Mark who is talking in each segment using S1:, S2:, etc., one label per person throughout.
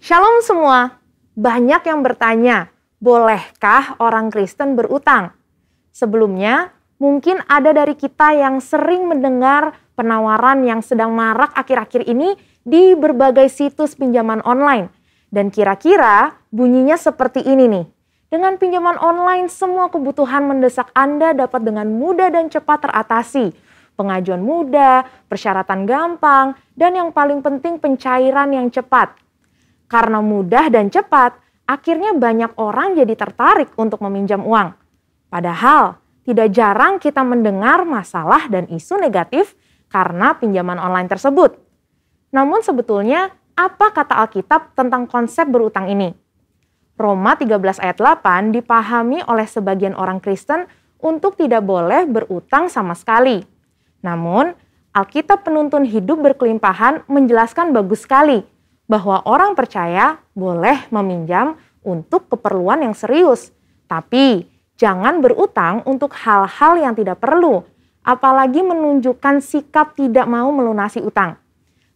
S1: Shalom semua, banyak yang bertanya, bolehkah orang Kristen berutang? Sebelumnya, mungkin ada dari kita yang sering mendengar penawaran yang sedang marak akhir-akhir ini di berbagai situs pinjaman online. Dan kira-kira bunyinya seperti ini nih. Dengan pinjaman online, semua kebutuhan mendesak Anda dapat dengan mudah dan cepat teratasi. Pengajuan mudah, persyaratan gampang, dan yang paling penting pencairan yang cepat. Karena mudah dan cepat, akhirnya banyak orang jadi tertarik untuk meminjam uang. Padahal, tidak jarang kita mendengar masalah dan isu negatif karena pinjaman online tersebut. Namun sebetulnya, apa kata Alkitab tentang konsep berutang ini? Roma 13 ayat 8 dipahami oleh sebagian orang Kristen untuk tidak boleh berutang sama sekali. Namun, Alkitab penuntun hidup berkelimpahan menjelaskan bagus sekali bahwa orang percaya boleh meminjam untuk keperluan yang serius. Tapi jangan berutang untuk hal-hal yang tidak perlu, apalagi menunjukkan sikap tidak mau melunasi utang.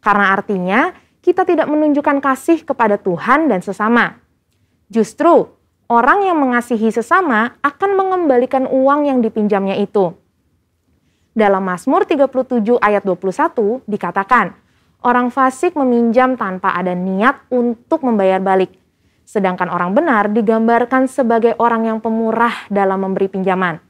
S1: Karena artinya kita tidak menunjukkan kasih kepada Tuhan dan sesama. Justru orang yang mengasihi sesama akan mengembalikan uang yang dipinjamnya itu. Dalam Mazmur 37 ayat 21 dikatakan, orang fasik meminjam tanpa ada niat untuk membayar balik. Sedangkan orang benar digambarkan sebagai orang yang pemurah dalam memberi pinjaman.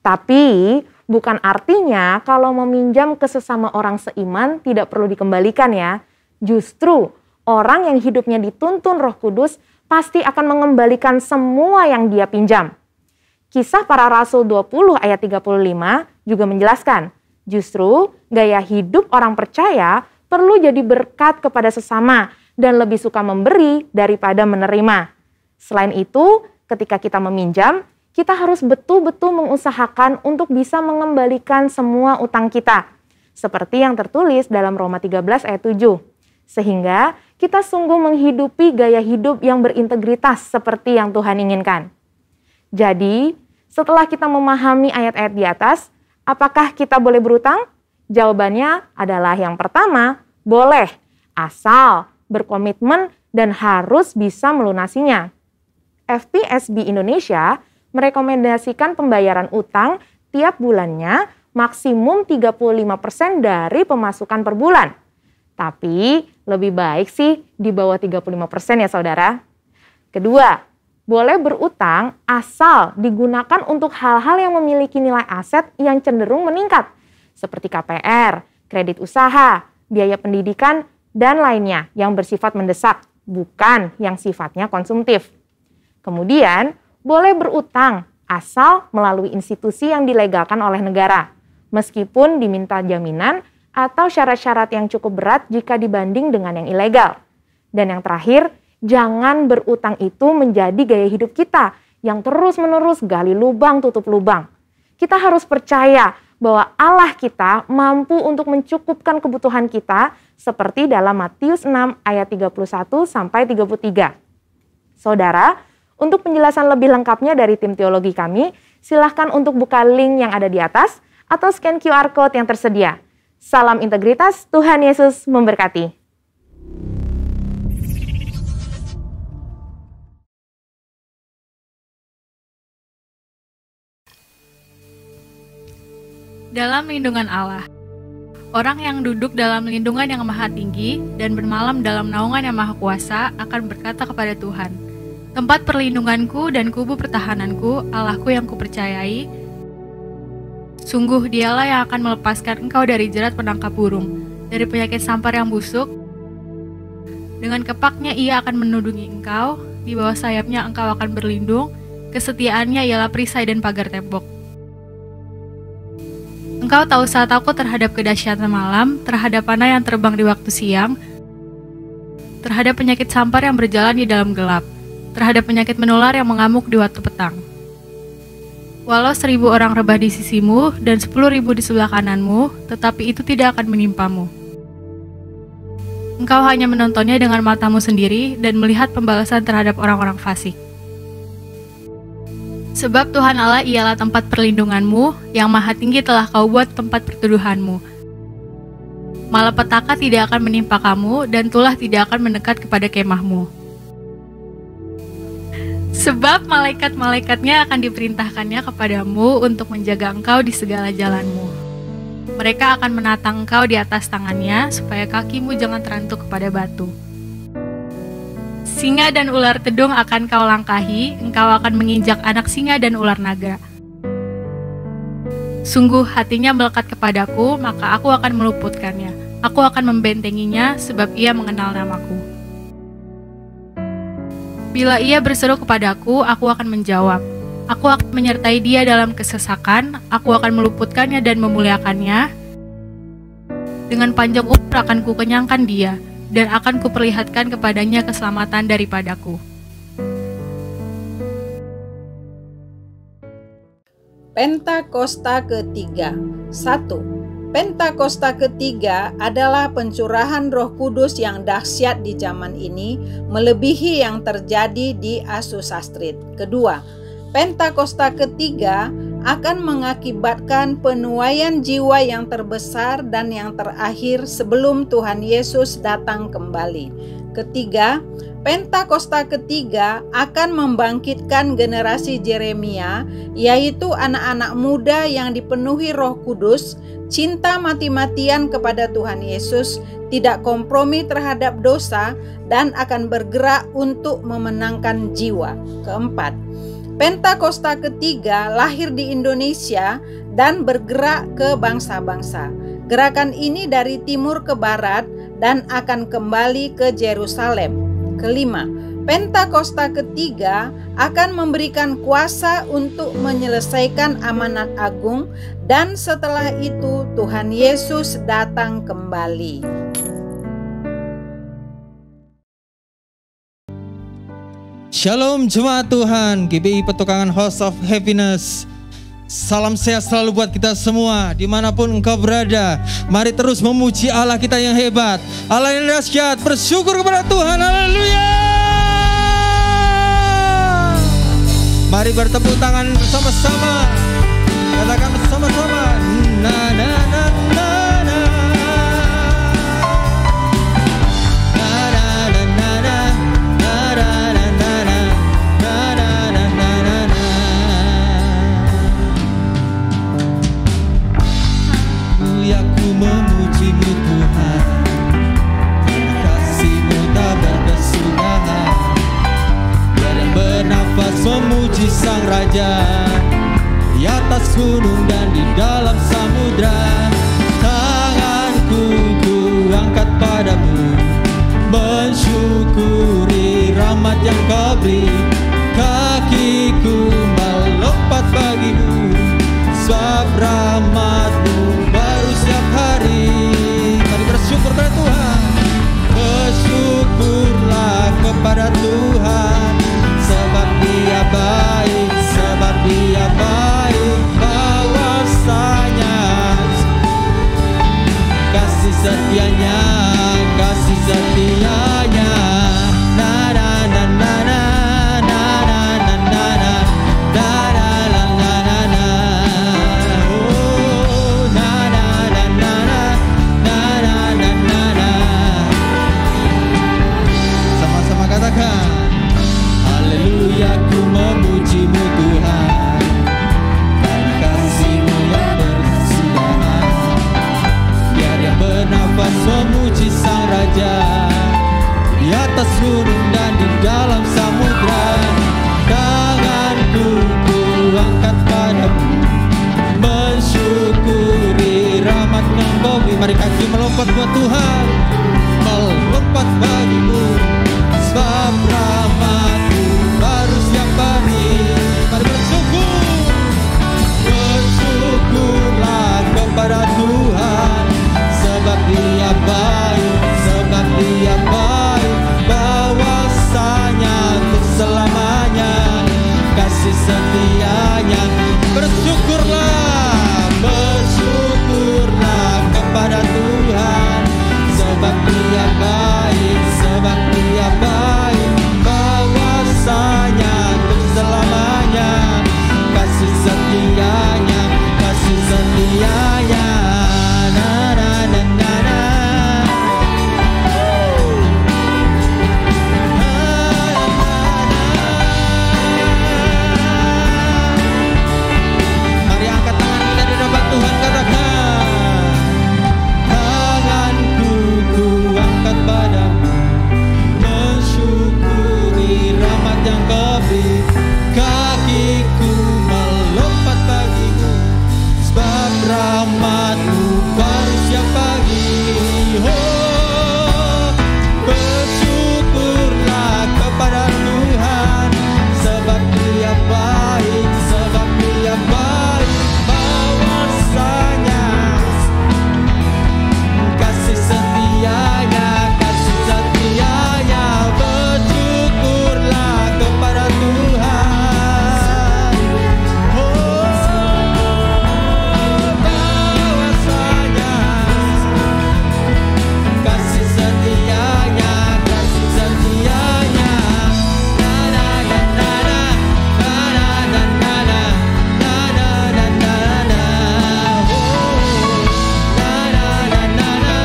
S1: Tapi bukan artinya kalau meminjam ke sesama orang seiman tidak perlu dikembalikan ya. Justru orang yang hidupnya dituntun Roh Kudus pasti akan mengembalikan semua yang dia pinjam. Kisah Para Rasul 20 ayat 35 juga menjelaskan, justru gaya hidup orang percaya perlu jadi berkat kepada sesama dan lebih suka memberi daripada menerima. Selain itu, ketika kita meminjam, kita harus betul-betul mengusahakan untuk bisa mengembalikan semua utang kita. Seperti yang tertulis dalam Roma 13 ayat 7. Sehingga kita sungguh menghidupi gaya hidup yang berintegritas seperti yang Tuhan inginkan. Jadi, setelah kita memahami ayat-ayat di atas, apakah kita boleh berutang? Jawabannya adalah yang pertama, boleh, asal berkomitmen dan harus bisa melunasinya. FPSB Indonesia merekomendasikan pembayaran utang tiap bulannya maksimum 35% dari pemasukan per bulan. Tapi lebih baik sih di bawah 35% ya saudara. Kedua, boleh berutang asal digunakan untuk hal-hal yang memiliki nilai aset yang cenderung meningkat. Seperti KPR, kredit usaha, biaya pendidikan, dan lainnya yang bersifat mendesak, bukan yang sifatnya konsumtif. Kemudian, boleh berutang asal melalui institusi yang dilegalkan oleh negara, meskipun diminta jaminan atau syarat-syarat yang cukup berat jika dibanding dengan yang ilegal. Dan yang terakhir, jangan berutang itu menjadi gaya hidup kita yang terus-menerus gali lubang tutup lubang. Kita harus percaya bahwa Allah kita mampu untuk mencukupkan kebutuhan kita seperti dalam Matius 6 ayat 31 sampai 33. Saudara, untuk penjelasan lebih lengkapnya dari tim teologi kami, silahkan untuk buka link yang ada di atas atau scan QR Code yang tersedia. Salam integritas, Tuhan Yesus memberkati.
S2: Dalam lindungan Allah. Orang yang duduk dalam lindungan yang maha tinggi dan bermalam dalam naungan yang maha kuasa akan berkata kepada Tuhan, tempat perlindunganku dan kubu pertahananku, Allahku yang kupercayai, sungguh dialah yang akan melepaskan engkau dari jerat penangkap burung, dari penyakit sampar yang busuk. Dengan kepaknya ia akan menudungi engkau, di bawah sayapnya engkau akan berlindung, kesetiaannya ialah perisai dan pagar tembok. Engkau tahu saat aku terhadap kedahsyatan malam, terhadap panah yang terbang di waktu siang, terhadap penyakit sampar yang berjalan di dalam gelap, terhadap penyakit menular yang mengamuk di waktu petang. Walau 1.000 orang rebah di sisimu dan 10.000 di sebelah kananmu, tetapi itu tidak akan menimpamu. Engkau hanya menontonnya dengan matamu sendiri dan melihat pembalasan terhadap orang-orang fasik. Sebab Tuhan Allah ialah tempat perlindunganmu, yang maha tinggi telah kau buat tempat perteduhanmu. Malapetaka tidak akan menimpa kamu, dan tulah tidak akan mendekat kepada kemahmu. Sebab malaikat-malaikatnya akan diperintahkannya kepadamu untuk menjaga engkau di segala jalanmu. Mereka akan menatang engkau di atas tangannya, supaya kakimu jangan terantuk kepada batu. Singa dan ular tedung akan kau langkahi, engkau akan menginjak anak singa dan ular naga. Sungguh hatinya melekat kepadaku, maka aku akan meluputkannya. Aku akan membentenginya, sebab ia mengenal namaku. Bila ia berseru kepadaku, aku akan menjawab. Aku akan menyertai dia dalam kesesakan, aku akan meluputkannya dan memuliakannya. Dengan panjang umur akan kukenyangkan dia, dan akan kuperlihatkan kepadanya keselamatan daripadaku.
S3: Pentakosta ketiga. 1. Pentakosta ketiga adalah pencurahan Roh Kudus yang dahsyat di zaman ini, melebihi yang terjadi di Asusastrit. Kedua, Pentakosta ketiga akan mengakibatkan penuaian jiwa yang terbesar dan yang terakhir sebelum Tuhan Yesus datang kembali. Ketiga, Pentakosta ketiga akan membangkitkan generasi Yeremia, yaitu anak-anak muda yang dipenuhi Roh Kudus, cinta mati-matian kepada Tuhan Yesus, tidak kompromi terhadap dosa, dan akan bergerak untuk memenangkan jiwa. Keempat, Pentakosta ketiga lahir di Indonesia dan bergerak ke bangsa-bangsa. Gerakan ini dari timur ke barat dan akan kembali ke Yerusalem. Kelima, Pentakosta ketiga akan memberikan kuasa untuk menyelesaikan amanat agung, dan setelah itu Tuhan Yesus datang kembali.
S4: Shalom jemaat Tuhan, GBI Petukangan House of Happiness. Salam sehat selalu buat kita semua, dimanapun engkau berada. Mari terus memuji Allah kita yang hebat, Allah yang dahsyat. Bersyukur kepada Tuhan, haleluya. Mari bertepuk tangan bersama-sama, katakan bersama-sama, na na na na na. Memujimu Tuhan, terima kasih-Mu tak berkesudahan. Biar bernafas memuji Sang Raja, di atas gunung dan di dalam samudra. Tanganku ku angkat padamu, mensyukuri rahmat yang Kau beri. Kakiku melompat bagimu, sebab rahmat-Mu baru setiap hari. Mari bersyukur kepada Tuhan. Bersyukurlah kepada Tuhan, sebab Dia baik, sebab Dia baik. Bahwasanya kasih setianya, kasih setianya. Na na na na na. Oh di atas gunung dan di dalam samudra. Tanganku kuangkat padamu, mensyukuri rahmat yang Kau beri. Mari kaki melompat buat Tuhan, melompat bagimu, sebab rahmat-Mu baru setiap hari. Mari bersyukur, bersyukurlah kepada Tuhan, sebab Dia baik, sebab Dia baik, bahwasanya untuk selamanya kasih setianya. Bersyukurlah, bersyukurlah kepada Tuhan, sebab Dia baik, sebab Dia baik, bahwasanya untuk selamanya kasih setianya, kasih setianya. Na na na na na. Mari angkat tangan kita di hadapan Tuhan, katakan, tanganku kuangkat padamu, mensyukuri rahmat yang Kau beri. Kakiku melompat bagimu, sebab rahmat-Mu baru setiap pagi. Oh, bersyukurlah kepada Tuhan, sebab Dia baik, sebab Dia baik, bahwasanya kasih setianya, kasih setianya. Bersyukurlah kepada Tuhan. Oh, bahwasanya kasih setianya, kasih setianya. Na na na na na, na na na na na, na na na na na. Oh, na na na na na,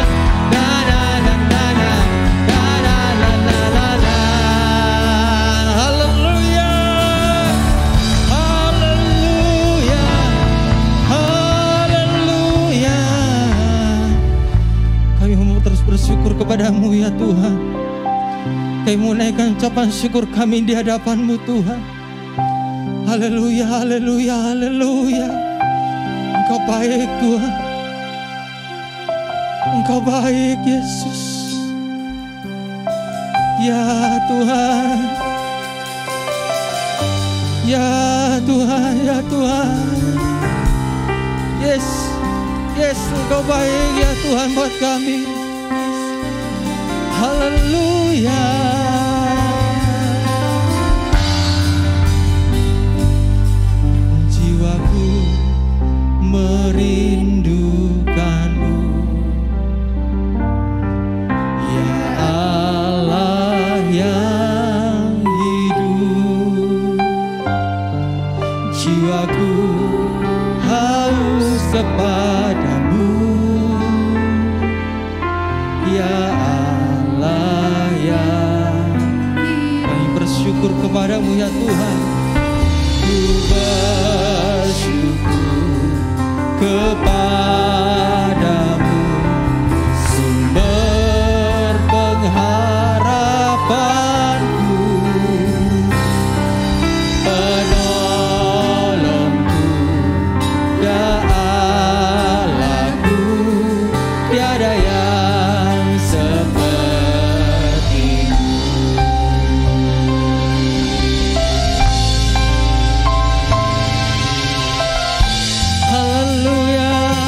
S4: na na na na na, na na na na na na. Haleluya, haleluya, haleluya. Kami mau terus bersyukur kepadamu ya Tuhan. Kami mau naikkan ucapan syukur kami di hadapan-Mu Tuhan. Haleluya, haleluya, haleluya. Engkau baik Tuhan, Engkau baik Yesus. Ya Tuhan, ya Tuhan, ya Tuhan. Yes, yes, Engkau baik ya Tuhan buat kami. Haleluya. Jiwaku merindukan-Mu, ya Allah yang hidup. Jiwaku haus kepadamu, ya Allah yang kami bersyukur kepadamu ya Tuhan. Ku bersyukur kepadamu, sumber pengharapanku, penolongku, ya Allahku, tiada yang seperti-Mu. Haleluya.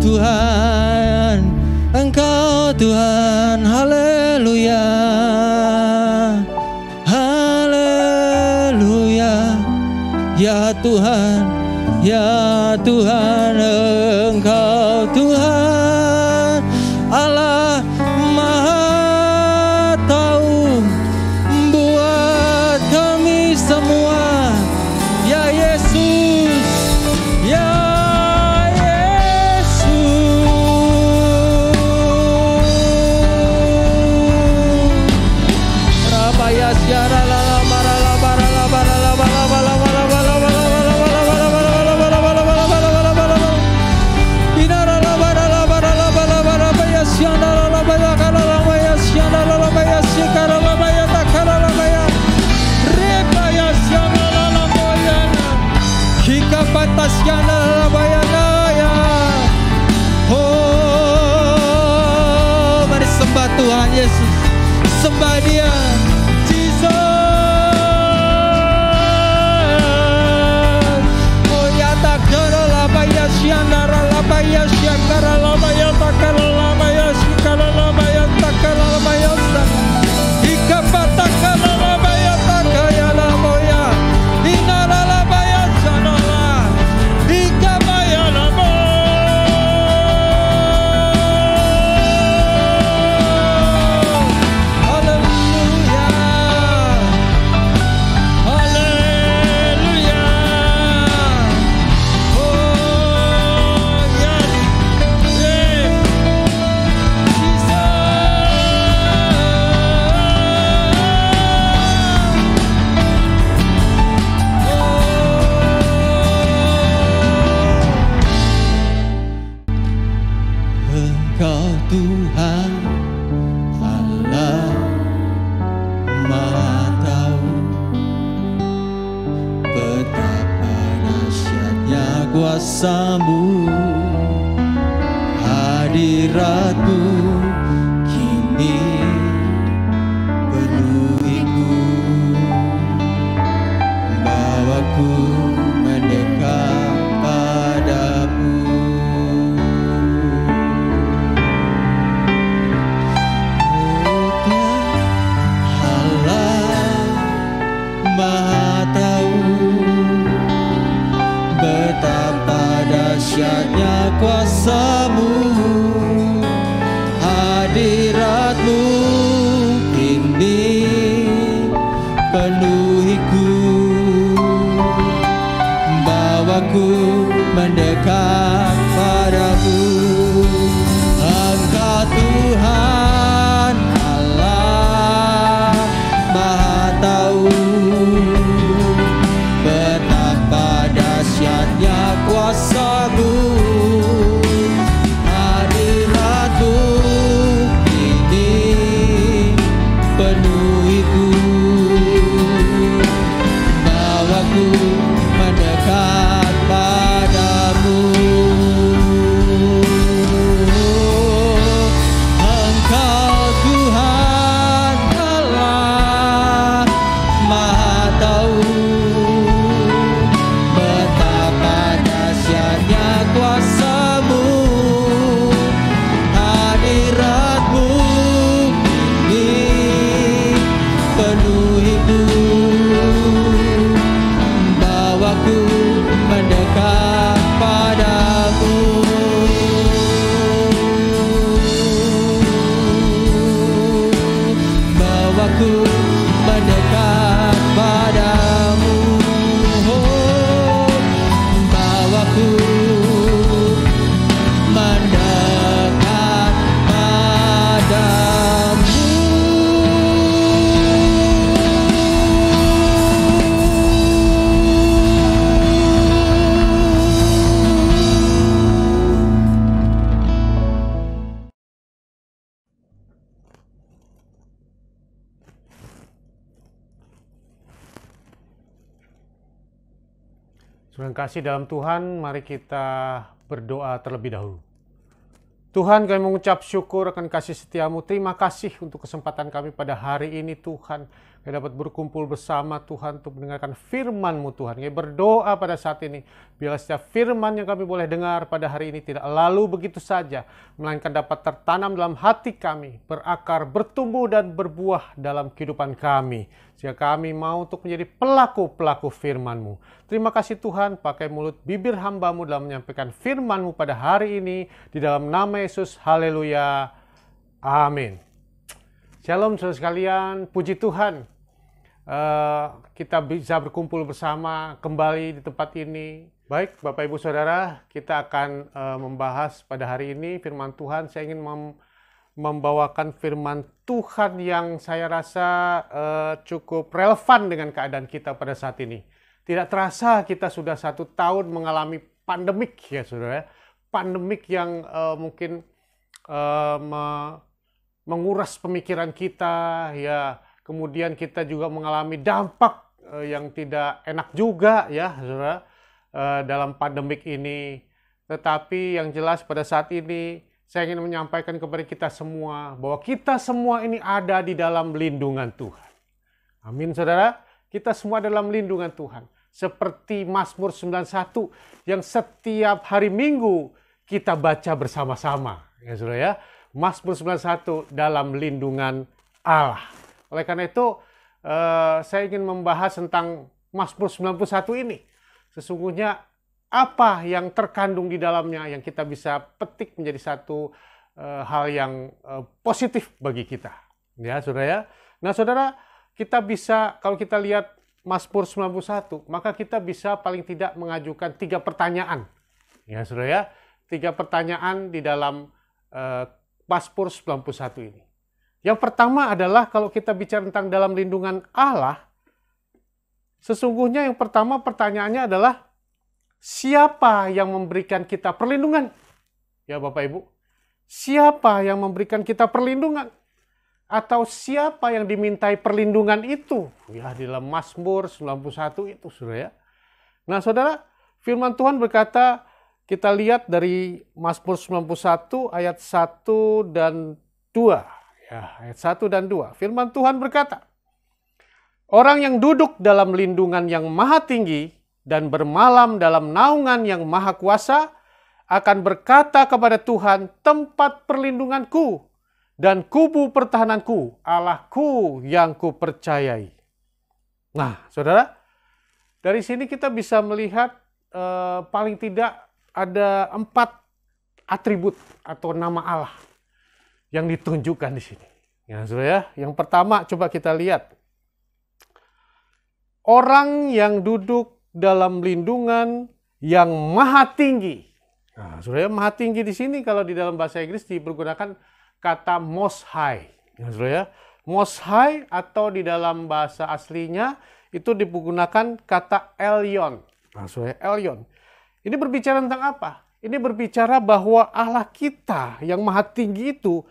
S4: Tuhan, Engkau Tuhan, haleluya, haleluya. Ya Tuhan, ya Tuhan, Engkau Tuhan, Allah Maha Tahu buat kami semua. Ya Yesus, ya oh, mari sembah Tuhan Yesus, sembah Dia, Jesus. Oh ya takara laba ya siandara laba ya siakara laba ya takara laba ya sikara laba ya takara laba ya ikapatakara laba ya takaya laba ya inara laba ya sanala ikabaya laba. Engkau Tuhan, Allah Maha Tahu betapa dahsyatnya kuasa-Mu, hadirat-Mu kini penuhiku, bawaku mendekat padamu. Maha tahu betapa dahsyatnya kuasa-Mu, hadirat-Mu kini penuhiku, bawaku mendekat padamu. Engkau Tuhan Allah Maha tahu betapa dahsyatnya kuasa-Mu, hadirat-Mu kini penuhiku, bawaku mendekat padamu. Engkau Tuhan Allah Maha tahu betapa dahsyatnya kuasa-Mu, hadirat-Mu kini penuhiku, bawaku mendekat padamu. Bawaku mendekat padamu, oh, bawaku mendekat padamu.
S5: Terima kasih dalam Tuhan, mari kita berdoa terlebih dahulu. Tuhan, kami mengucap syukur akan kasih setiamu. Terima kasih untuk kesempatan kami pada hari ini Tuhan. Kami dapat berkumpul bersama Tuhan untuk mendengarkan firman-Mu Tuhan. Kami berdoa pada saat ini, biarlah setiap firman yang kami boleh dengar pada hari ini tidak lalu begitu saja, melainkan dapat tertanam dalam hati kami, berakar, bertumbuh dan berbuah dalam kehidupan kami. Sehingga kami mau untuk menjadi pelaku-pelaku firman-Mu. Terima kasih Tuhan, pakai mulut bibir hamba-Mu dalam menyampaikan firman-Mu pada hari ini, di dalam nama Yesus, haleluya, amin. Shalom saudara sekalian, puji Tuhan. Kita bisa berkumpul bersama kembali di tempat ini. Baik Bapak Ibu Saudara, kita akan membahas pada hari ini firman Tuhan. Saya ingin membawakan firman Tuhan yang saya rasa cukup relevan dengan keadaan kita pada saat ini. Tidak terasa kita sudah 1 tahun mengalami pandemik ya saudara. Pandemik yang mungkin menguras pemikiran kita ya. Kemudian kita juga mengalami dampak yang tidak enak juga ya saudara dalam pandemik ini. Tetapi yang jelas pada saat ini saya ingin menyampaikan kepada kita semua bahwa kita semua ini ada di dalam lindungan Tuhan. Amin saudara, kita semua dalam lindungan Tuhan. Seperti Mazmur 91 yang setiap hari Minggu kita baca bersama-sama. Ya saudara ya, Mazmur 91 dalam lindungan Allah. Oleh karena itu, saya ingin membahas tentang Mazmur 91 ini. Sesungguhnya apa yang terkandung di dalamnya yang kita bisa petik menjadi satu hal yang positif bagi kita. Ya, saudara ya. Nah, saudara, kita bisa, kalau kita lihat Mazmur 91, maka kita bisa paling tidak mengajukan 3 pertanyaan. Ya, saudara ya. 3 pertanyaan di dalam Mazmur 91 ini. Yang pertama adalah kalau kita bicara tentang dalam lindungan Allah, sesungguhnya yang pertama pertanyaannya adalah siapa yang memberikan kita perlindungan? Ya Bapak Ibu, siapa yang memberikan kita perlindungan? Atau siapa yang dimintai perlindungan itu? Ya di dalam Mazmur 91 itu saudara ya. Nah saudara, firman Tuhan berkata, kita lihat dari Mazmur 91 ayat 1 dan 2. Ya, ayat 1 dan 2. Firman Tuhan berkata, orang yang duduk dalam lindungan yang maha tinggi dan bermalam dalam naungan yang maha kuasa akan berkata kepada Tuhan, tempat perlindunganku dan kubu pertahananku, Allahku yang kupercayai. Nah, saudara, dari sini kita bisa melihat paling tidak ada 4 atribut atau nama Allah yang ditunjukkan di sini. Ya, saudara ya. Yang pertama coba kita lihat. Orang yang duduk dalam lindungan yang maha tinggi. Nah, saudara ya, maha tinggi di sini kalau di dalam bahasa Inggris dipergunakan kata most high. Ya, saudara ya. Most high atau di dalam bahasa aslinya itu digunakan kata Elyon. Nah, saudara, Elyon. Ini berbicara tentang apa? Ini berbicara bahwa Allah kita yang maha tinggi itu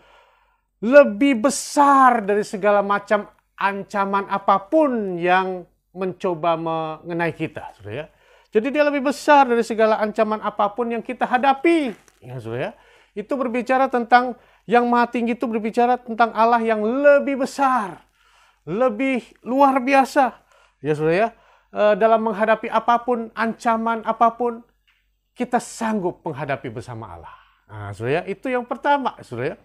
S5: lebih besar dari segala macam ancaman apapun yang mencoba mengenai kita, saudara ya. Jadi dia lebih besar dari segala ancaman apapun yang kita hadapi, ya saudara ya. Itu berbicara tentang yang maha tinggi, itu berbicara tentang Allah yang lebih besar, lebih luar biasa, ya saudara ya. Dalam menghadapi apapun, ancaman apapun, kita sanggup menghadapi bersama Allah. Nah, saudara ya, itu yang pertama, saudara ya.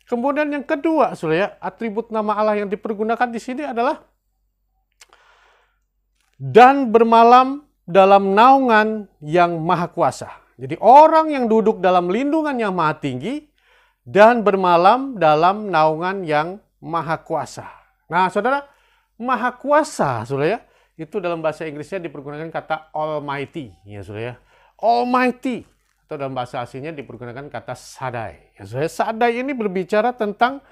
S5: Kemudian yang kedua, saudara ya, atribut nama Allah yang dipergunakan di sini adalah dan bermalam dalam naungan yang maha kuasa. Jadi orang yang duduk dalam lindungan yang maha tinggi dan bermalam dalam naungan yang maha kuasa. Nah, saudara, maha kuasa, saudara ya, itu dalam bahasa Inggrisnya dipergunakan kata Almighty, ya saudara ya. Almighty. Atau dalam bahasa aslinya dipergunakan kata Sadai. Ya, Sadai ini berbicara tentang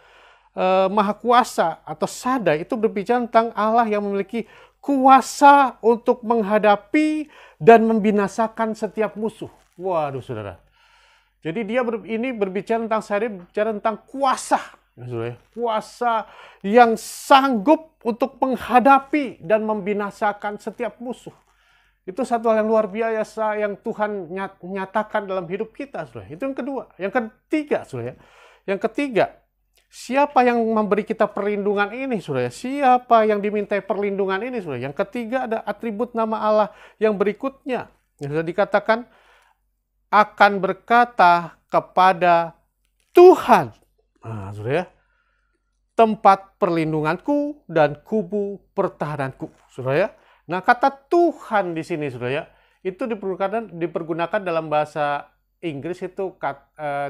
S5: Maha Kuasa atau Sadai itu berbicara tentang Allah yang memiliki kuasa untuk menghadapi dan membinasakan setiap musuh. Waduh saudara. Jadi dia ini berbicara tentang Sadai, berbicara tentang kuasa. Ya, saudara. Kuasa yang sanggup untuk menghadapi dan membinasakan setiap musuh. Itu satu hal yang luar biasa yang Tuhan nyatakan dalam hidup kita, saudara. Itu yang kedua. Yang ketiga, saudara. Yang ketiga, siapa yang memberi kita perlindungan ini, saudara? Siapa yang dimintai perlindungan ini, saudara? Yang ketiga ada atribut nama Allah yang berikutnya. Yang sudah dikatakan, akan berkata kepada Tuhan. Nah, saudara, tempat perlindunganku dan kubu pertahananku, saudara. Nah, kata Tuhan di sini, saudara, itu dipergunakan dalam bahasa Inggris itu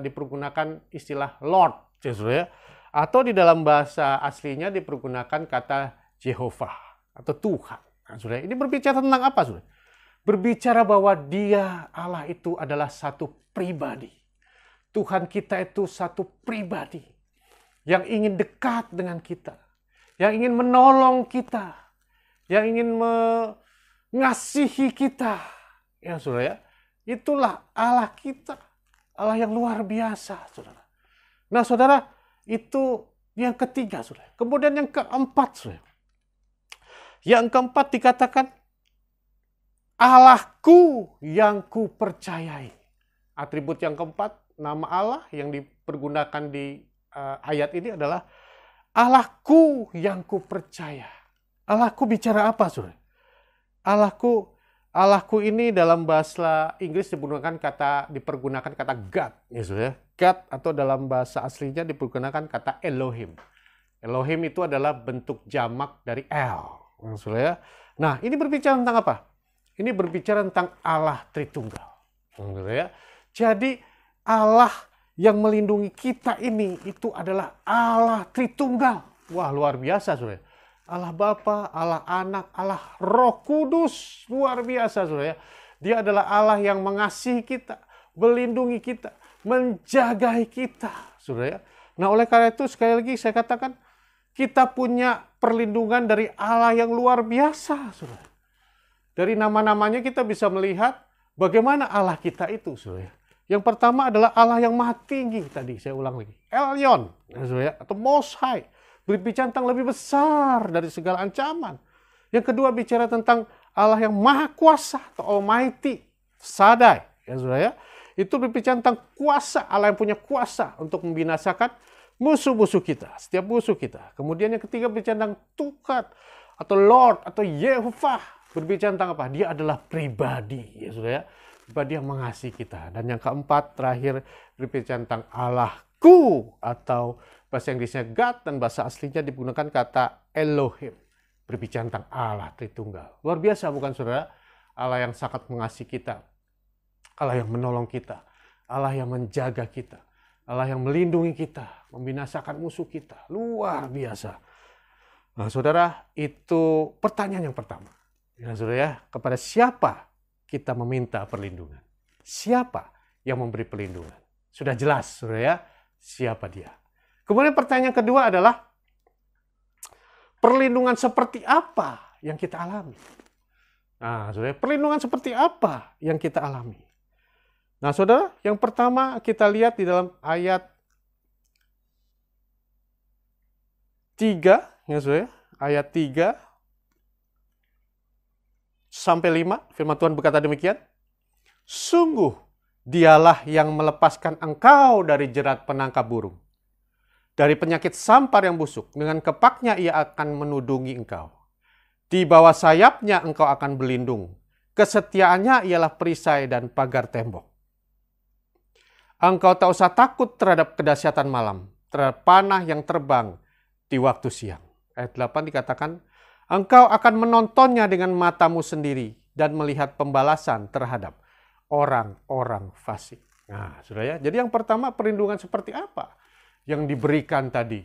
S5: dipergunakan istilah Lord, saudara, atau di dalam bahasa aslinya dipergunakan kata Jehovah atau Tuhan. Nah, saudara, ini berbicara tentang apa, saudara? Berbicara bahwa Dia, Allah itu adalah satu pribadi. Tuhan kita itu satu pribadi yang ingin dekat dengan kita, yang ingin menolong kita, yang ingin mengasihi kita. Ya, saudara, ya. Itulah Allah kita. Allah yang luar biasa, saudara. Nah, saudara, itu yang ketiga, saudara. Kemudian yang keempat, saudara. Yang keempat dikatakan, Allahku yang kupercayai. Atribut yang keempat, nama Allah yang dipergunakan di ayat ini adalah Allahku yang kupercaya. Allahku bicara apa, saudara? Allahku ini dalam bahasa Inggris dipergunakan kata God, ya saudara. God atau dalam bahasa aslinya dipergunakan kata Elohim. Elohim itu adalah bentuk jamak dari El, saudara. Nah, ini berbicara tentang apa? Ini berbicara tentang Allah Tritunggal, saudara. Jadi Allah yang melindungi kita ini itu adalah Allah Tritunggal. Wah, luar biasa, saudara. Allah Bapa, Allah Anak, Allah Roh Kudus. Luar biasa, saudara. Dia adalah Allah yang mengasihi kita, melindungi kita, menjagai kita, saudara. Nah, oleh karena itu sekali lagi saya katakan, kita punya perlindungan dari Allah yang luar biasa, saudara. Dari nama-namanya kita bisa melihat bagaimana Allah kita itu, saudara. Yang pertama adalah Allah yang maha tinggi, tadi saya ulang lagi. Elyon, saudara, atau Most High. Berbicara tentang lebih besar dari segala ancaman. Yang kedua bicara tentang Allah yang maha kuasa atau Almighty, Sadai, ya saudara, ya. Itu berbicara tentang kuasa, Allah yang punya kuasa untuk membinasakan musuh-musuh kita, setiap musuh kita. Kemudian yang ketiga bicara tentang Tuhan atau Lord atau Yehovah. Berbicara tentang apa? Dia adalah pribadi, ya saudara, ya. Pribadi yang mengasihi kita. Dan yang keempat terakhir berbicara tentang Allahku atau bahasa Inggrisnya God dan bahasa aslinya digunakan kata Elohim. Berbicara tentang Allah Tritunggal. Luar biasa bukan, saudara? Allah yang sangat mengasihi kita. Allah yang menolong kita. Allah yang menjaga kita. Allah yang melindungi kita. Membinasakan musuh kita. Luar biasa. Nah, saudara, itu pertanyaan yang pertama. Ya, saudara, ya, kepada siapa kita meminta perlindungan? Siapa yang memberi perlindungan? Sudah jelas, saudara, ya, siapa dia. Kemudian pertanyaan kedua adalah, perlindungan seperti apa yang kita alami? Nah, saudara, perlindungan seperti apa yang kita alami? Nah, saudara, yang pertama kita lihat di dalam ayat 3, ya saudara, ayat 3 sampai 5, firman Tuhan berkata demikian, sungguh dialah yang melepaskan engkau dari jerat penangkap burung, dari penyakit sampar yang busuk, dengan kepaknya ia akan menudungi engkau. Di bawah sayapnya engkau akan berlindung. Kesetiaannya ialah perisai dan pagar tembok. Engkau tak usah takut terhadap kedahsyatan malam, terhadap panah yang terbang di waktu siang. Ayat 8 dikatakan, engkau akan menontonnya dengan matamu sendiri dan melihat pembalasan terhadap orang-orang fasik. Nah, saudara, ya. Jadi yang pertama, perlindungan seperti apa yang diberikan tadi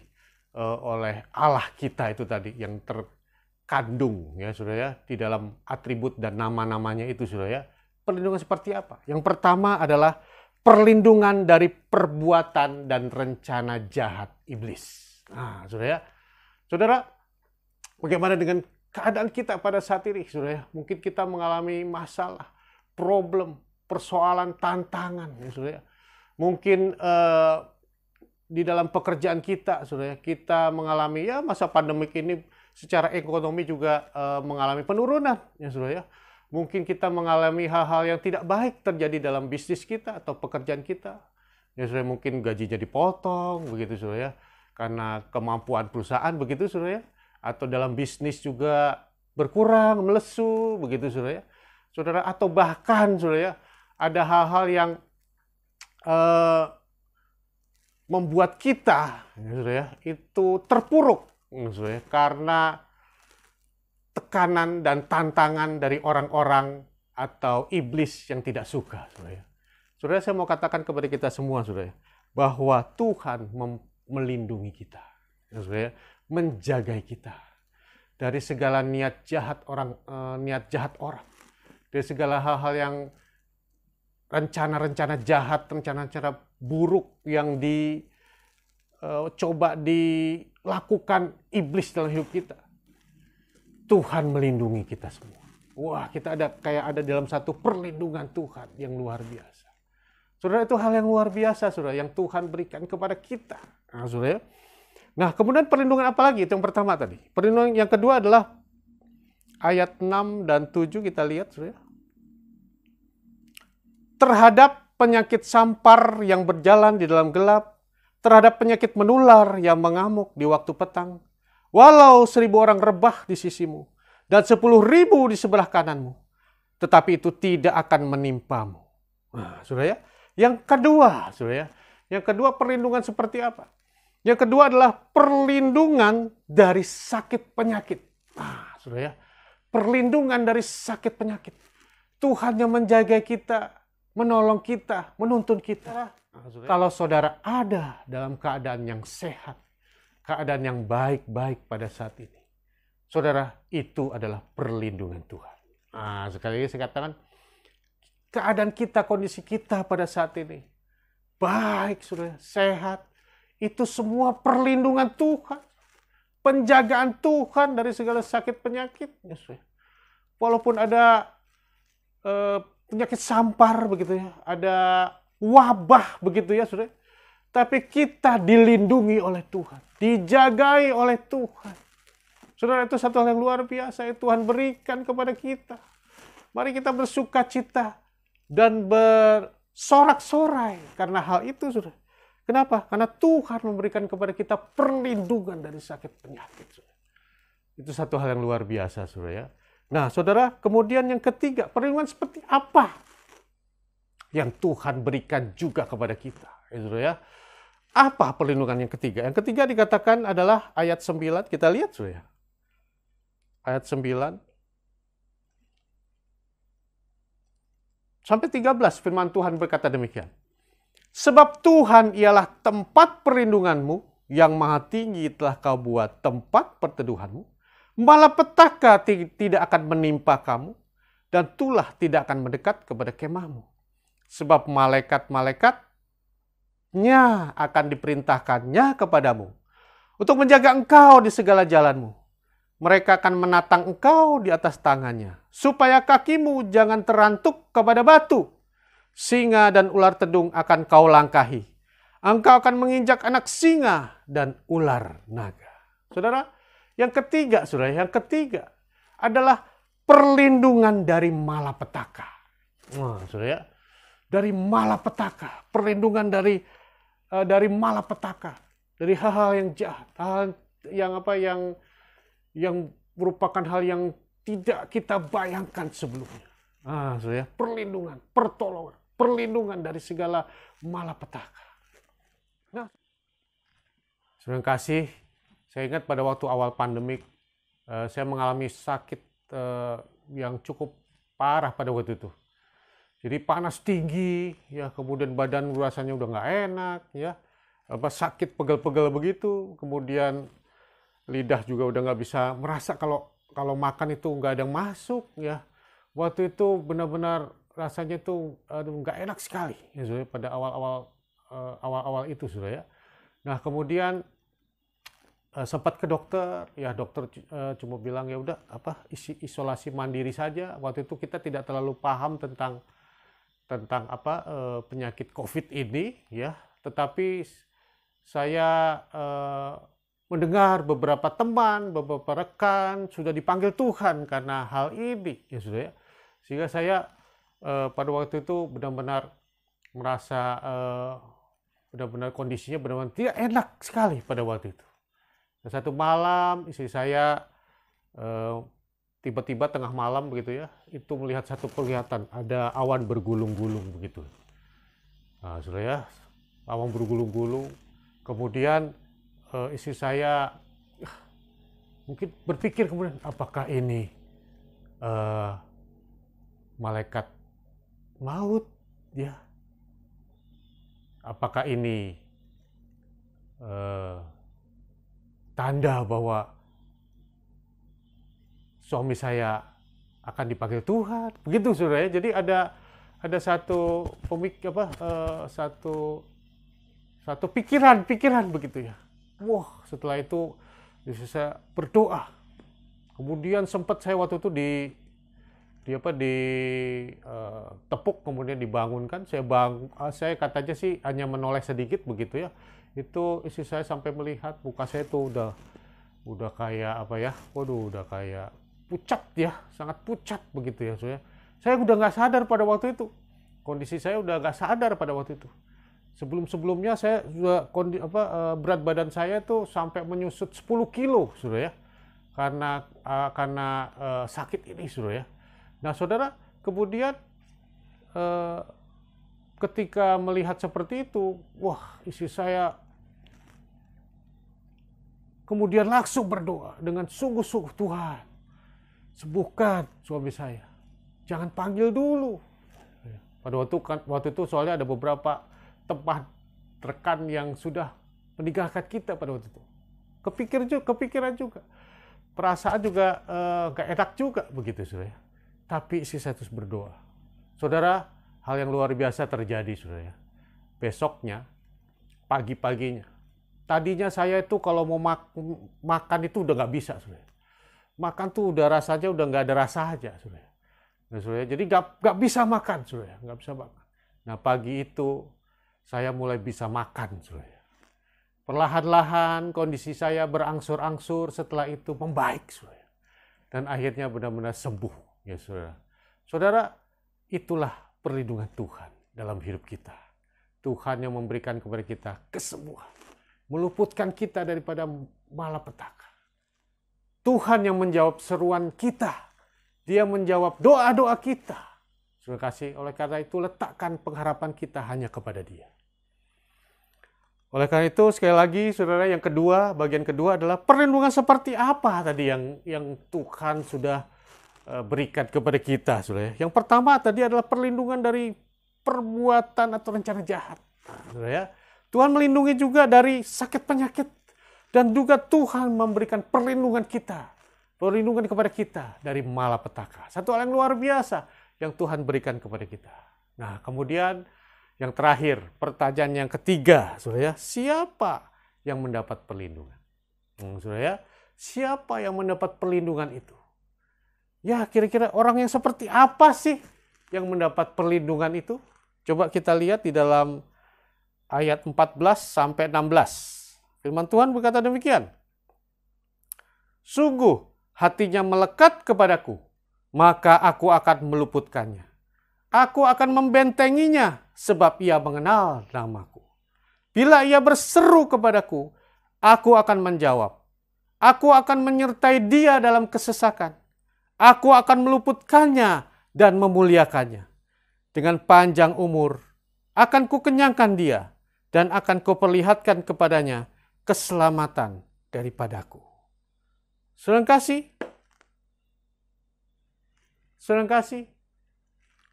S5: oleh Allah kita itu tadi, yang terkandung, ya saudara, ya, di dalam atribut dan nama-namanya itu, saudara, ya. Perlindungan seperti apa? Yang pertama adalah perlindungan dari perbuatan dan rencana jahat iblis. Nah, saudara, ya. Saudara, bagaimana dengan keadaan kita pada saat ini, saudara, ya? Mungkin kita mengalami masalah, problem, persoalan, tantangan, ya saudara, ya. Mungkin di dalam pekerjaan kita, saudara, kita mengalami, ya, masa pandemik ini secara ekonomi juga mengalami penurunan, ya saudara, ya. Mungkin kita mengalami hal-hal yang tidak baik terjadi dalam bisnis kita atau pekerjaan kita. Ya saudara, mungkin gajinya dipotong, begitu saudara ya. Karena kemampuan perusahaan, begitu saudara ya. Atau dalam bisnis juga berkurang, melesu, begitu saudara ya. Saudara, atau bahkan saudara ya, ada hal-hal yang membuat kita itu terpuruk karena tekanan dan tantangan dari orang-orang atau iblis yang tidak suka. Saudara, saya mau katakan kepada kita semua, saudara, bahwa Tuhan melindungi kita, saudara, menjaga kita dari segala niat jahat orang, dari segala hal-hal yang rencana-rencana jahat, rencana-rencana buruk yang coba dilakukan iblis dalam hidup kita. Tuhan melindungi kita semua. Wah, kita ada dalam satu perlindungan Tuhan yang luar biasa. Saudara, itu hal yang luar biasa, saudara, yang Tuhan berikan kepada kita. Nah, saudara. Nah, kemudian perlindungan apa lagi? Itu yang pertama tadi. Perlindungan yang kedua adalah ayat 6 dan 7 kita lihat, saudara. Terhadap penyakit sampar yang berjalan di dalam gelap, terhadap penyakit menular yang mengamuk di waktu petang, walau 1.000 orang rebah di sisimu, dan 10.000 di sebelah kananmu, tetapi itu tidak akan menimpamu. Nah, saudara ya. Yang kedua, saudara ya. Yang kedua, perlindungan seperti apa? Yang kedua adalah perlindungan dari sakit penyakit. Nah, saudara ya. Perlindungan dari sakit penyakit. Tuhan yang menjaga kita, menolong kita, menuntun kita. Kalau saudara ada dalam keadaan yang sehat, keadaan yang baik-baik pada saat ini, saudara, itu adalah perlindungan Tuhan. Nah, sekali lagi saya katakan, keadaan kita, kondisi kita pada saat ini, baik, saudara, sehat, itu semua perlindungan Tuhan. Penjagaan Tuhan dari segala sakit penyakit. Walaupun ada penyakit sampar begitu ya, ada wabah begitu ya, saudara. Tapi kita dilindungi oleh Tuhan, dijagai oleh Tuhan. Saudara, itu satu hal yang luar biasa yang Tuhan berikan kepada kita. Mari kita bersuka cita dan bersorak-sorai karena hal itu, saudara. Kenapa? Karena Tuhan memberikan kepada kita perlindungan dari sakit penyakit, saudara. Itu satu hal yang luar biasa, saudara ya. Nah, saudara, kemudian yang ketiga, perlindungan seperti apa yang Tuhan berikan juga kepada kita? Ya, apa perlindungan yang ketiga? Yang ketiga dikatakan adalah ayat 9. Kita lihat, saudara. Ayat 9 sampai 13, firman Tuhan berkata demikian. Sebab Tuhan ialah tempat perlindunganmu, yang maha tinggi telah kau buat tempat perteduhanmu. Malapetaka tidak akan menimpa kamu, dan tulah tidak akan mendekat kepada kemahmu. Sebab malaikat-malaikatnya akan diperintahkannya kepadamu, untuk menjaga engkau di segala jalanmu. Mereka akan menatang engkau di atas tangannya, supaya kakimu jangan terantuk kepada batu. Singa dan ular tedung akan kau langkahi. Engkau akan menginjak anak singa dan ular naga. Saudara, yang ketiga, saudara, yang ketiga adalah perlindungan dari malapetaka. Nah, saudara ya, dari malapetaka, perlindungan dari malapetaka, dari hal-hal yang jahat, hal yang merupakan hal yang tidak kita bayangkan sebelumnya. Ah, saudara, perlindungan, pertolongan, perlindungan dari segala malapetaka. Nah, terima kasih. Saya ingat pada waktu awal pandemik, saya mengalami sakit yang cukup parah pada waktu itu. Jadi panas tinggi, ya, kemudian badan rasanya udah nggak enak, ya, sakit pegel-pegel begitu, kemudian lidah juga udah nggak bisa merasa kalau makan itu nggak ada yang masuk, ya. Waktu itu benar-benar rasanya itu nggak enak sekali, ya, saudara, pada awal itu, saudara ya. Nah, kemudian sempat ke dokter, ya, dokter cuma bilang ya udah isolasi mandiri saja. Waktu itu kita tidak terlalu paham tentang penyakit COVID ini, ya. Tetapi saya mendengar beberapa teman, beberapa rekan sudah dipanggil Tuhan karena hal ini, ya, saudara. Sehingga saya pada waktu itu benar-benar merasa benar-benar kondisinya benar-benar tidak enak sekali pada waktu itu. Dan satu malam istri saya tiba-tiba tengah malam begitu ya, itu melihat satu penglihatan, ada awan bergulung-gulung begitu. Nah, saudara ya, awan bergulung-gulung. Kemudian istri saya mungkin berpikir kemudian, apakah ini malaikat maut ya? Apakah ini tanda bahwa suami saya akan dipanggil Tuhan? Begitu saudara ya. Jadi ada satu satu pikiran begitu ya. Wah, setelah itu saya berdoa. Kemudian sempat saya waktu itu tepuk, kemudian dibangunkan. Saya katanya sih hanya menoleh sedikit begitu ya. Itu istri saya sampai melihat muka saya itu udah kayak udah kayak pucat ya, sangat pucat begitu ya. Saya udah nggak sadar pada waktu itu. Kondisi saya udah nggak sadar pada waktu itu. Sebelumnya saya sudah berat badan saya tuh sampai menyusut 10 kilo, saudara ya. Karena sakit ini, saudara ya. Nah, saudara, kemudian ketika melihat seperti itu, wah, istri saya kemudian langsung berdoa dengan sungguh-sungguh, Tuhan, sembuhkan suami saya. Jangan panggil dulu. Pada waktu itu soalnya ada beberapa tempat rekan yang sudah meninggalkan kita pada waktu itu. Kepikiran juga. Perasaan juga gak enak juga begitu, saudara. Tapi istri saya terus berdoa. Saudara, hal yang luar biasa terjadi, saudara. Besoknya, pagi-paginya, tadinya saya itu kalau mau makan itu udah gak bisa, saudara. Makan tuh udah rasanya udah gak ada rasa aja, saudara. Nah, saudara, jadi gak bisa makan, saudara. Gak bisa makan. Nah, pagi itu saya mulai bisa makan, saudara. Perlahan-lahan kondisi saya berangsur-angsur, setelah itu membaik, saudara. Dan akhirnya benar-benar sembuh, ya saudara. Saudara, itulah perlindungan Tuhan dalam hidup kita. Tuhan yang memberikan kepada kita kesembuhan, meluputkan kita daripada malapetaka. Tuhan yang menjawab seruan kita. Dia menjawab doa-doa kita. Terima kasih. Oleh karena itu, letakkan pengharapan kita hanya kepada Dia. Oleh karena itu, sekali lagi, saudara, bagian kedua adalah perlindungan seperti apa tadi yang Tuhan sudah berikan kepada kita, saudara. Yang pertama tadi adalah perlindungan dari perbuatan atau rencana jahat. Saudara, Tuhan melindungi juga dari sakit penyakit. Dan juga Tuhan memberikan perlindungan kepada kita dari malapetaka. Satu hal yang luar biasa yang Tuhan berikan kepada kita. Nah, kemudian yang terakhir, pertanyaan yang ketiga, saudara ya, siapa yang mendapat perlindungan? Saudara ya, siapa yang mendapat perlindungan itu? Ya, kira-kira orang yang seperti apa sih yang mendapat perlindungan itu? Coba kita lihat di dalam ayat 14 sampai 16. Firman Tuhan berkata demikian. Sungguh hatinya melekat kepadaku, maka aku akan meluputkannya. Aku akan membentenginya, sebab ia mengenal namaku. Bila ia berseru kepadaku, aku akan menjawab. Aku akan menyertai dia dalam kesesakan. Aku akan meluputkannya dan memuliakannya. Dengan panjang umur, akan kukenyangkan dia, dan akan kuperlihatkan kepadanya keselamatan daripadaku. Saudara kasih,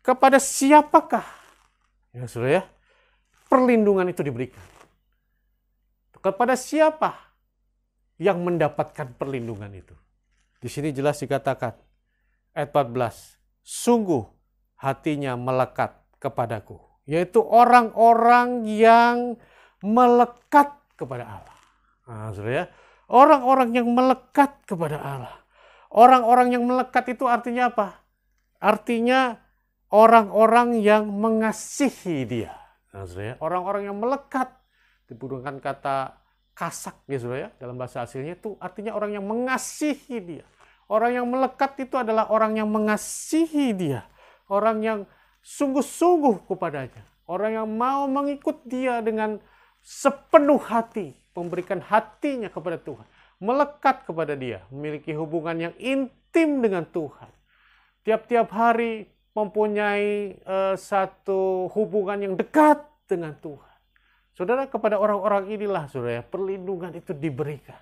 S5: kepada siapakah ya saudara ya, perlindungan itu diberikan? Kepada siapa yang mendapatkan perlindungan itu? Di sini jelas dikatakan ayat 14, sungguh hatinya melekat kepadaku, yaitu orang-orang yang melekat kepada Allah. Nah, saudara ya, orang-orang yang melekat kepada Allah. Orang-orang yang melekat itu artinya apa? Artinya orang-orang yang mengasihi Dia. Nah, saudara ya, orang-orang yang melekat dibutuhkan kata kasak ya saudara ya, dalam bahasa aslinya itu artinya orang yang mengasihi Dia. Orang yang melekat itu adalah orang yang mengasihi Dia. orang yang sungguh-sungguh kepadanya, orang yang mau mengikut dia dengan sepenuh hati, memberikan hatinya kepada Tuhan, melekat kepada dia, memiliki hubungan yang intim dengan Tuhan. Tiap-tiap hari mempunyai satu hubungan yang dekat dengan Tuhan. Saudara, kepada orang-orang inilah, saudara, perlindungan itu diberikan.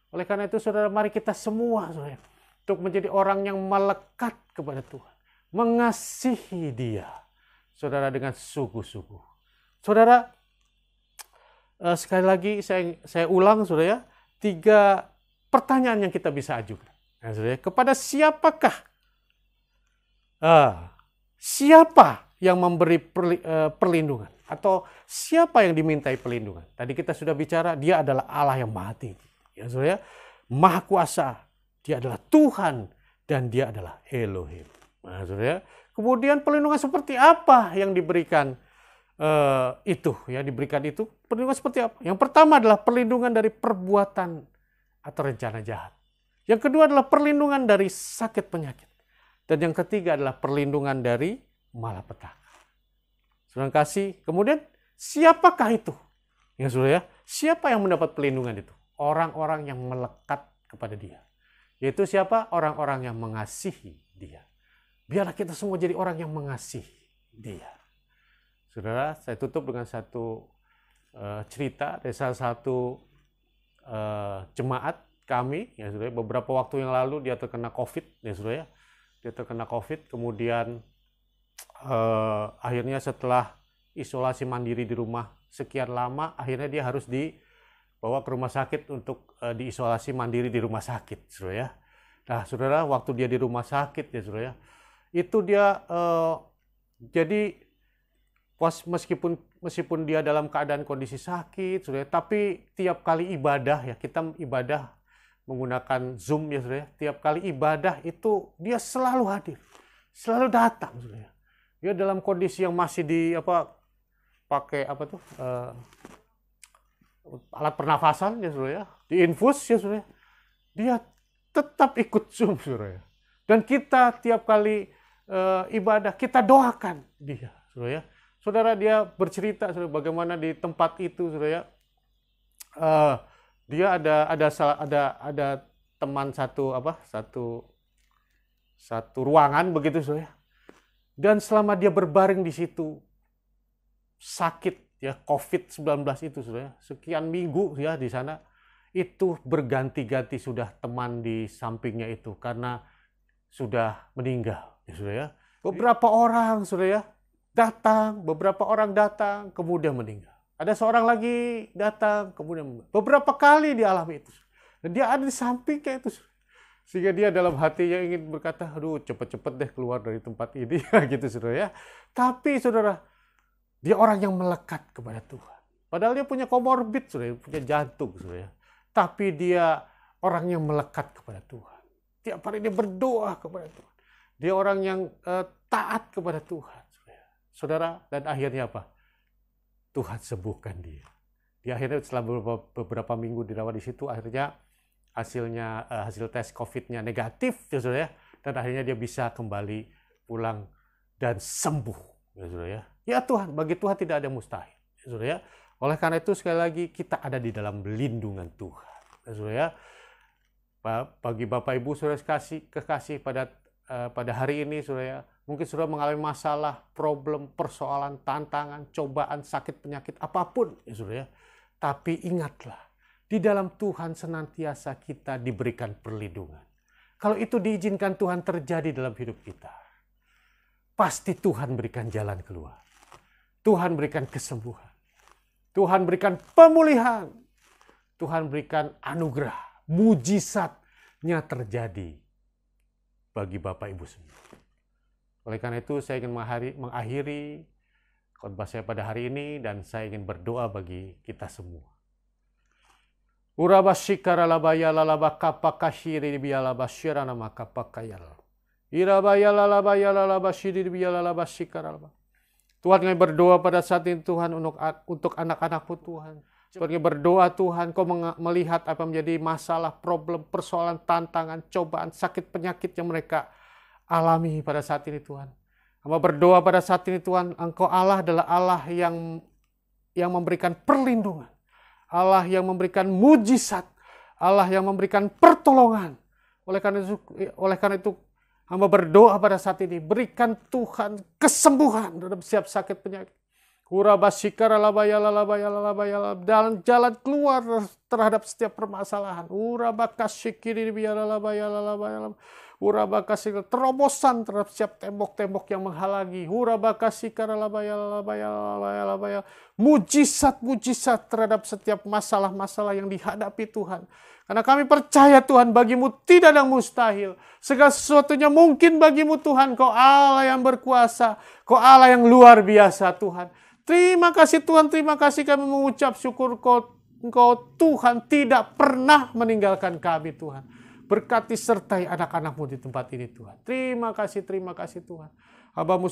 S5: Oleh karena itu, saudara, mari kita semua, saudara, untuk menjadi orang yang melekat kepada Tuhan, mengasihi Dia, saudara, dengan sungguh-sungguh. Saudara, sekali lagi saya ulang, saudara, 3 pertanyaan yang kita bisa ajukan. Nah, saudara, kepada siapakah? Siapa yang memberi perlindungan? Atau siapa yang dimintai perlindungan? Tadi kita sudah bicara, dia adalah Allah yang maha tinggi. Ya, saudara, maha kuasa. Dia adalah Tuhan dan dia adalah Elohim. Nah, saudara, kemudian perlindungan seperti apa yang diberikan diberikan itu? Perlindungan seperti apa? Yang pertama adalah perlindungan dari perbuatan atau rencana jahat. Yang kedua adalah perlindungan dari sakit penyakit. Dan yang ketiga adalah perlindungan dari malapetaka. Saudara kasih, kemudian siapakah itu? Ya, saudara, siapa yang mendapat perlindungan itu? Orang-orang yang melekat kepada dia. Yaitu siapa? Orang-orang yang mengasihi dia. Biarlah kita semua jadi orang yang mengasihi dia. Saudara, saya tutup dengan satu cerita dari salah satu jemaat kami, ya saudara, beberapa waktu yang lalu dia terkena COVID, ya saudara. Dia terkena COVID, kemudian akhirnya setelah isolasi mandiri di rumah sekian lama, akhirnya dia harus dibawa ke rumah sakit untuk diisolasi mandiri di rumah sakit, saudara. Nah, saudara, waktu dia di rumah sakit, ya saudara, itu dia jadi meskipun dia dalam keadaan kondisi sakit, saudara, tapi tiap kali ibadah, ya kita ibadah menggunakan Zoom, ya saudara, tiap kali ibadah itu dia selalu hadir, selalu datang, saudara. Dia dalam kondisi yang masih pakai alat pernafasan, ya saudara, diinfus, ya saudara, dia tetap ikut Zoom, saudara. Dan kita tiap kali ibadah kita doakan dia, saudara. Saudara, dia bercerita, saudara, bagaimana di tempat itu, saudara, dia ada teman satu ruangan begitu, saudara. Dan selama dia berbaring di situ sakit, ya COVID-19 itu, saudara, sekian minggu ya di sana, itu berganti-ganti sudah teman di sampingnya itu karena sudah meninggal, ya saudara. Beberapa orang, saudara, datang, beberapa orang datang kemudian meninggal. Ada seorang lagi datang, kemudian beberapa kali dialami itu. Dan dia ada di sampingnya itu. Sehingga dia dalam hatinya ingin berkata, aduh cepet-cepet deh keluar dari tempat ini. Gitu, saudara, ya. Tapi, saudara, dia orang yang melekat kepada Tuhan. Padahal dia punya komorbid, saudara, punya jantung, saudara. Tapi dia orang yang melekat kepada Tuhan. Tiap hari dia berdoa kepada Tuhan. Dia orang yang taat kepada Tuhan, saudara. Dan akhirnya apa? Tuhan sembuhkan dia. Dia akhirnya setelah beberapa minggu dirawat di situ, akhirnya hasil tes COVID-nya negatif, ya saudara. Dan akhirnya dia bisa kembali pulang dan sembuh, ya saudara. Ya Tuhan, bagi Tuhan tidak ada mustahil, ya saudara. Oleh karena itu sekali lagi kita ada di dalam lindungan Tuhan, ya saudara. Bagi Bapak Ibu saudara kekasih pada hari ini, saudara, mungkin saudara mengalami masalah, problem, persoalan, tantangan, cobaan, sakit, penyakit, apapun, ya saudara. Tapi ingatlah, di dalam Tuhan senantiasa kita diberikan perlindungan. Kalau itu diizinkan Tuhan terjadi dalam hidup kita, pasti Tuhan berikan jalan keluar. Tuhan berikan kesembuhan. Tuhan berikan pemulihan. Tuhan berikan anugerah. Mujizatnya terjadi bagi Bapak Ibu semua. Oleh karena itu saya ingin mengakhiri khotbah saya pada hari ini dan saya ingin berdoa bagi kita semua. Urabashikara labaya lalabaka pakashiri biyalabashira namaka pakayal. Irabaya lalabaya lalabashiri biyalabashikara. Tuhan, kami berdoa pada saat ini Tuhan untuk anak-anak-Mu Tuhan. Seperti berdoa Tuhan, Kau melihat apa menjadi masalah, problem, persoalan, tantangan, cobaan, sakit, penyakit yang mereka alami pada saat ini Tuhan. Hamba berdoa pada saat ini Tuhan, Engkau Allah adalah Allah yang memberikan perlindungan. Allah yang memberikan mujizat. Allah yang memberikan pertolongan. Oleh karena itu hamba berdoa pada saat ini, berikan Tuhan kesembuhan dalam setiap sakit penyakit. Dalam jalan keluar terhadap setiap permasalahan. Terobosan terhadap setiap tembok-tembok yang menghalangi. Mujizat-mujizat terhadap setiap masalah-masalah yang dihadapi Tuhan. Karena kami percaya Tuhan, bagimu tidak ada mustahil. Segala sesuatunya mungkin bagimu Tuhan. Kau Allah yang berkuasa. Kau Allah yang luar biasa Tuhan. Terima kasih Tuhan, terima kasih kami mengucap syukur Engkau Tuhan tidak pernah meninggalkan kami Tuhan. Berkati sertai anak-anak-Mu di tempat ini Tuhan. Terima kasih Tuhan. Hamba-Mu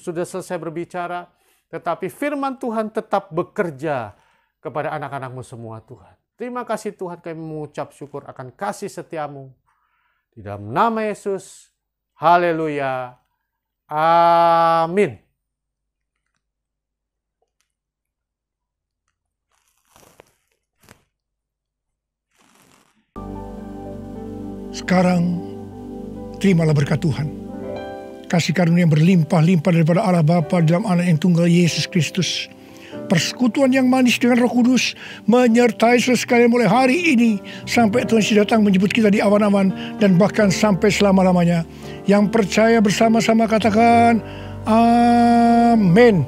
S5: sudah selesai berbicara, tetapi firman Tuhan tetap bekerja kepada anak-anak-Mu semua Tuhan. Terima kasih Tuhan, kami mengucap syukur akan kasih setia-Mu. Di dalam nama Yesus, haleluya, amin.
S6: Sekarang, terimalah berkat Tuhan. Kasih karunia yang berlimpah-limpah daripada Allah Bapa dalam Anak yang tunggal Yesus Kristus. Persekutuan yang manis dengan Roh Kudus menyertai sekalian mulai hari ini sampai Tuhan Yesus datang menjemput kita di awan-awan dan bahkan sampai selama-lamanya. Yang percaya bersama-sama katakan, amin.